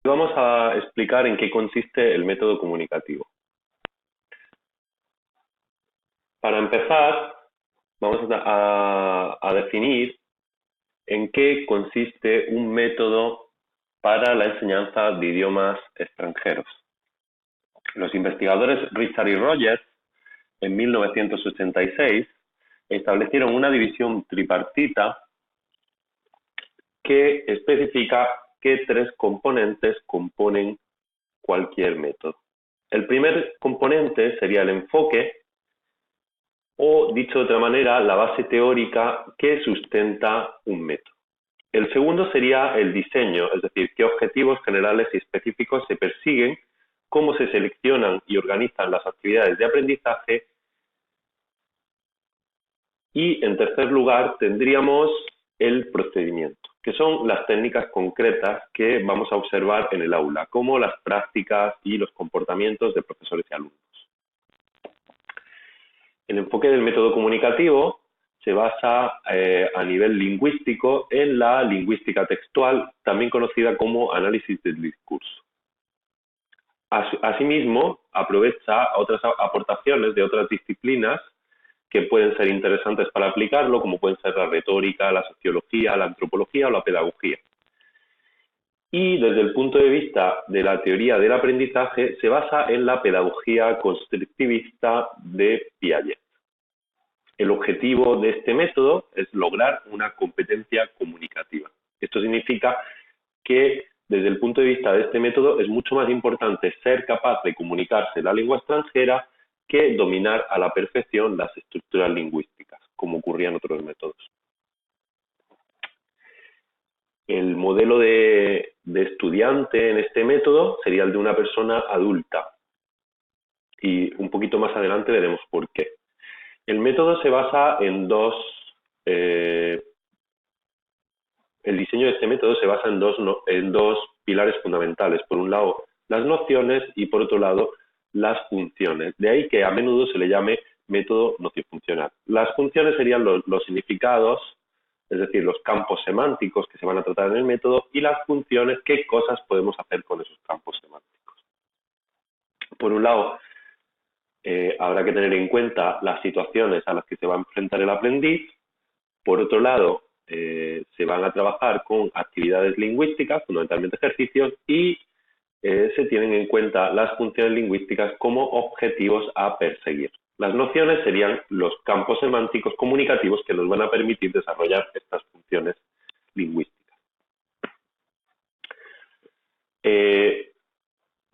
Vamos a explicar en qué consiste el método comunicativo. Para empezar, vamos a definir en qué consiste un método para la enseñanza de idiomas extranjeros. Los investigadores Richard y Rogers, en 1986, establecieron una división tripartita que especifica qué tres componentes componen cualquier método. El primer componente sería el enfoque, o dicho de otra manera, la base teórica que sustenta un método. El segundo sería el diseño, es decir, qué objetivos generales y específicos se persiguen, cómo se seleccionan y organizan las actividades de aprendizaje. Y en tercer lugar tendríamos el procedimiento, que son las técnicas concretas que vamos a observar en el aula, como las prácticas y los comportamientos de profesores y alumnos. El enfoque del método comunicativo se basa a nivel lingüístico en la lingüística textual, también conocida como análisis del discurso. Asimismo, aprovecha otras aportaciones de otras disciplinas que pueden ser interesantes para aplicarlo, como pueden ser la retórica, la sociología, la antropología o la pedagogía. Y desde el punto de vista de la teoría del aprendizaje, se basa en la pedagogía constructivista de Piaget. El objetivo de este método es lograr una competencia comunicativa. Esto significa que desde el punto de vista de este método es mucho más importante ser capaz de comunicarse en la lengua extranjera que dominar a la perfección las estructuras lingüísticas, como ocurría en otros métodos. El modelo de estudiante en este método sería el de una persona adulta. Y un poquito más adelante veremos por qué. El método se basa en el diseño de este método se basa en dos pilares fundamentales. Por un lado, las nociones y por otro lado, las funciones. De ahí que a menudo se le llame método nociofuncional. Las funciones serían los significados, es decir, los campos semánticos que se van a tratar en el método, y las funciones, qué cosas podemos hacer con esos campos semánticos. Por un lado, habrá que tener en cuenta las situaciones a las que se va a enfrentar el aprendiz. Por otro lado, se van a trabajar con actividades lingüísticas, fundamentalmente ejercicios, y se tienen en cuenta las funciones lingüísticas como objetivos a perseguir. Las nociones serían los campos semánticos comunicativos que nos van a permitir desarrollar estas funciones lingüísticas.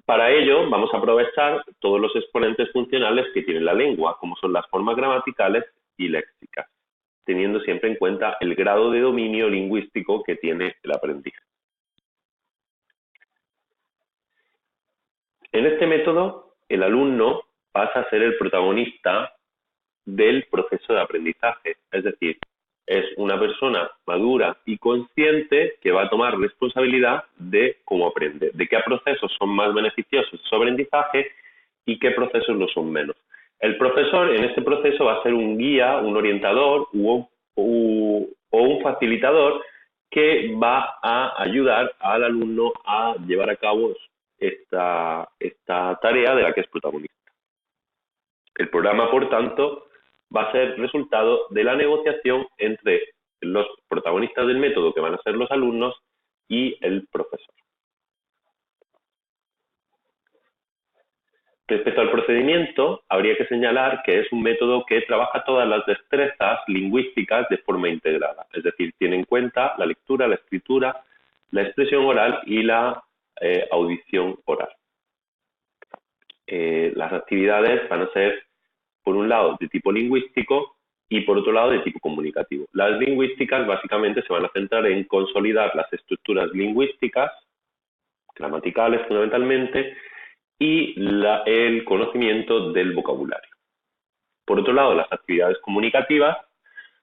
Para ello, vamos a aprovechar todos los exponentes funcionales que tiene la lengua, como son las formas gramaticales y léxicas, teniendo siempre en cuenta el grado de dominio lingüístico que tiene el aprendiz. En este método, el alumno pasa a ser el protagonista del proceso de aprendizaje, es decir, es una persona madura y consciente que va a tomar responsabilidad de cómo aprende, de qué procesos son más beneficiosos su aprendizaje y qué procesos lo son menos. El profesor en este proceso va a ser un guía, un orientador o un facilitador que va a ayudar al alumno a llevar a cabo esta tarea de la que es protagonista. El programa, por tanto, va a ser resultado de la negociación entre los protagonistas del método, que van a ser los alumnos, y el profesor. Respecto al procedimiento, habría que señalar que es un método que trabaja todas las destrezas lingüísticas de forma integrada, es decir, tiene en cuenta la lectura, la escritura, la expresión oral y la audición oral. Las actividades van a ser, por un lado, de tipo lingüístico y por otro lado, de tipo comunicativo. Las lingüísticas básicamente se van a centrar en consolidar las estructuras lingüísticas, gramaticales fundamentalmente, y el conocimiento del vocabulario. Por otro lado, las actividades comunicativas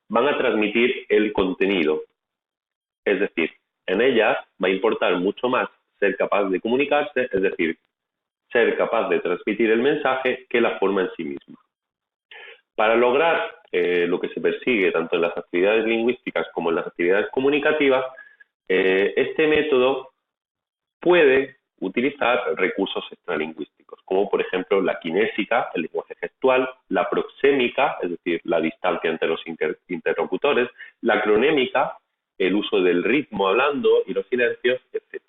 van a transmitir el contenido, es decir, en ellas va a importar mucho más ser capaz de comunicarse, es decir, ser capaz de transmitir el mensaje que la forma en sí misma. Para lograr lo que se persigue tanto en las actividades lingüísticas como en las actividades comunicativas, este método puede utilizar recursos extralingüísticos, como por ejemplo la kinésica, el lenguaje gestual, la proxémica, es decir, la distancia entre los interlocutores, la cronémica, el uso del ritmo hablando y los silencios, etc.